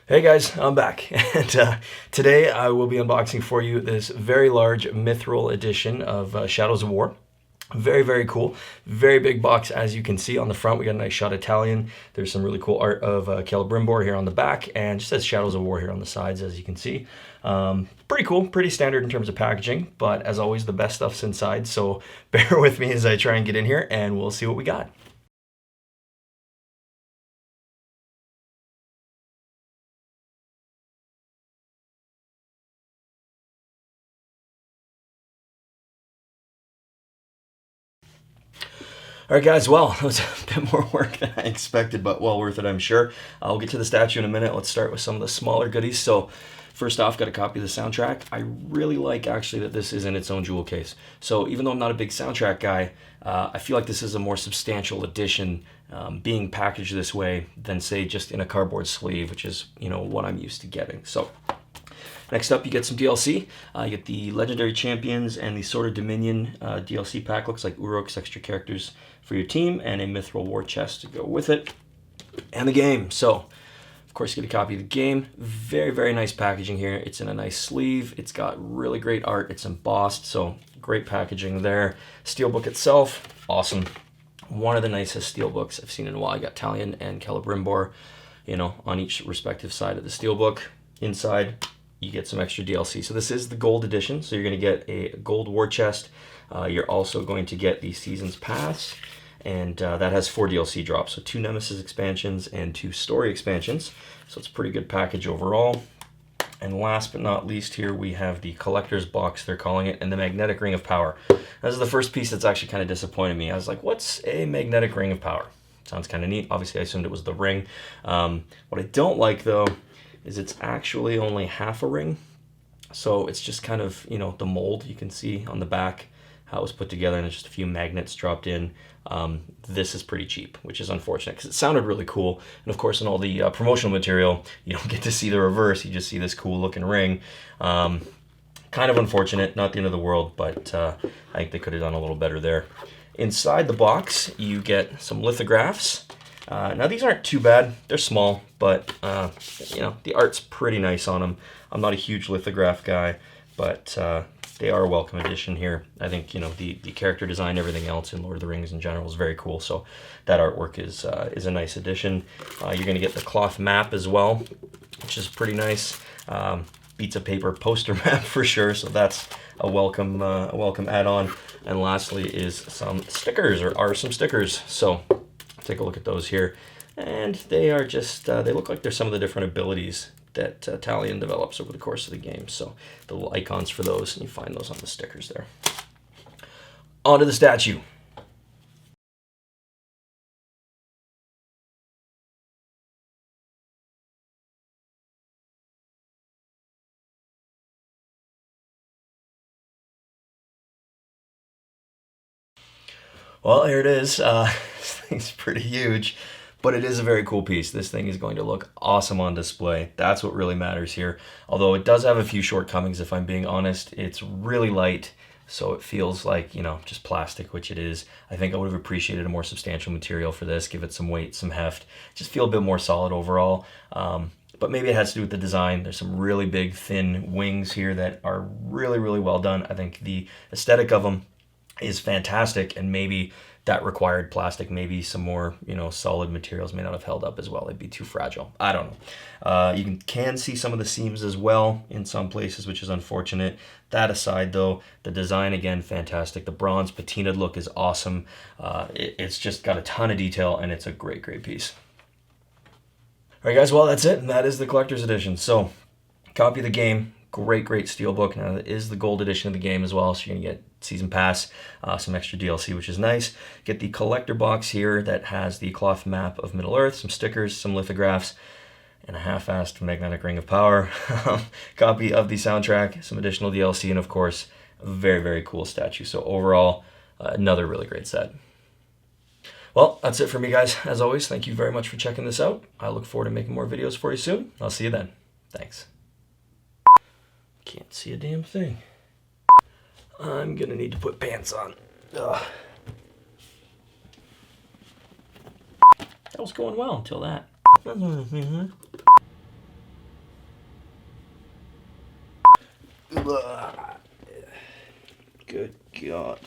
Hey guys, I'm back, and today I will be unboxing for you this very large Mithril edition of Shadows of War. Very, very cool. Very big box, as you can see on the front. We got a nice shot Italian. There's some really cool art of Celebrimbor here on the back, and just says Shadows of War here on the sides, as you can see. Pretty cool, pretty standard in terms of packaging, but as always, the best stuff's inside, so bear with me as I try and get in here, and we'll see what we got. All right, guys, well, that was a bit more work than I expected, but well worth it, I'm sure. I'll get to the statue in a minute. Let's start with some of the smaller goodies. So first off, got a copy of the soundtrack. I really like, actually, that this is in its own jewel case. So even though I'm not a big soundtrack guy, I feel like this is a more substantial edition being packaged this way than, say, just in a cardboard sleeve, which is, what I'm used to getting. So next up, you get some DLC. You get the Legendary Champions and the Sword of Dominion DLC pack. Looks like Uruk's extra characters for your team and a Mithril War chest to go with it. And the game. So, of course, you get a copy of the game. Very, very nice packaging here. It's in a nice sleeve. It's got really great art. It's embossed, so great packaging there. Steelbook itself, awesome. One of the nicest steelbooks I've seen in a while. I got Talion and Celebrimbor, on each respective side of the steelbook. Inside, you get some extra DLC. So this is the gold edition, so you're going to get a gold war chest. You're also going to get the Seasons Pass, and that has 4 DLC drops, so 2 Nemesis expansions and 2 story expansions. So it's a pretty good package overall. And last but not least here, we have the collector's box, they're calling it, and the Magnetic Ring of Power. This is the first piece that's actually kind of disappointed me. I was like, what's a Magnetic Ring of Power? Sounds kind of neat. Obviously, I assumed it was the ring. What I don't like, though, is it's actually only half a ring. So it's just kind of, the mold you can see on the back, how it was put together, and there's just a few magnets dropped in. This is pretty cheap, which is unfortunate because it sounded really cool. And of course, in all the promotional material, you don't get to see the reverse. You just see this cool looking ring. Kind of unfortunate, not the end of the world, but I think they could have done a little better there. Inside the box, you get some lithographs. Now these aren't too bad. They're small, but the art's pretty nice on them. I'm not a huge lithograph guy, but they are a welcome addition here. I think the character design, everything else in Lord of the Rings in general is very cool. So that artwork is a nice addition. You're going to get the cloth map as well, which is pretty nice. Beats a paper poster map for sure. So that's a welcome add-on. And lastly is some stickers, or are some stickers. So take a look at those here, and they are just they look like they're some of the different abilities that Talion develops over the course of the game. So the little icons for those, and you find those on the stickers there. On to the statue. Well, here it is. This thing's pretty huge, but it is a very cool piece. This thing is going to look awesome on display. That's what really matters here. Although it does have a few shortcomings, if I'm being honest. It's really light, so it feels like, just plastic, which it is. I think I would have appreciated a more substantial material for this, give it some weight, some heft, just feel a bit more solid overall. But maybe it has to do with the design. There's some really big, thin wings here that are really, really well done. I think the aesthetic of them is fantastic, and maybe that required plastic. Maybe some more, solid materials may not have held up as well. They'd be too fragile. I don't know. You can see some of the seams as well in some places, which is unfortunate. That aside, though, the design, again, fantastic. The bronze patinaed look is awesome. It's just got a ton of detail, and it's a great, great piece. All right, guys, well, that's it, and that is the collector's edition. So, copy of the game. Great steelbook. Now, that is the gold edition of the game as well, so you're going to get Season Pass, some extra DLC, which is nice. Get the collector box here that has the cloth map of Middle-earth, some stickers, some lithographs, and a half-assed Magnetic Ring of Power. Copy of the soundtrack, some additional DLC, and of course, a very, very cool statue. So overall, another really great set. Well, that's it for me, guys. As always, thank you very much for checking this out. I look forward to making more videos for you soon. I'll see you then. Thanks. Can't see a damn thing. I'm gonna need to put pants on. Ugh. That was going well until that. Good God.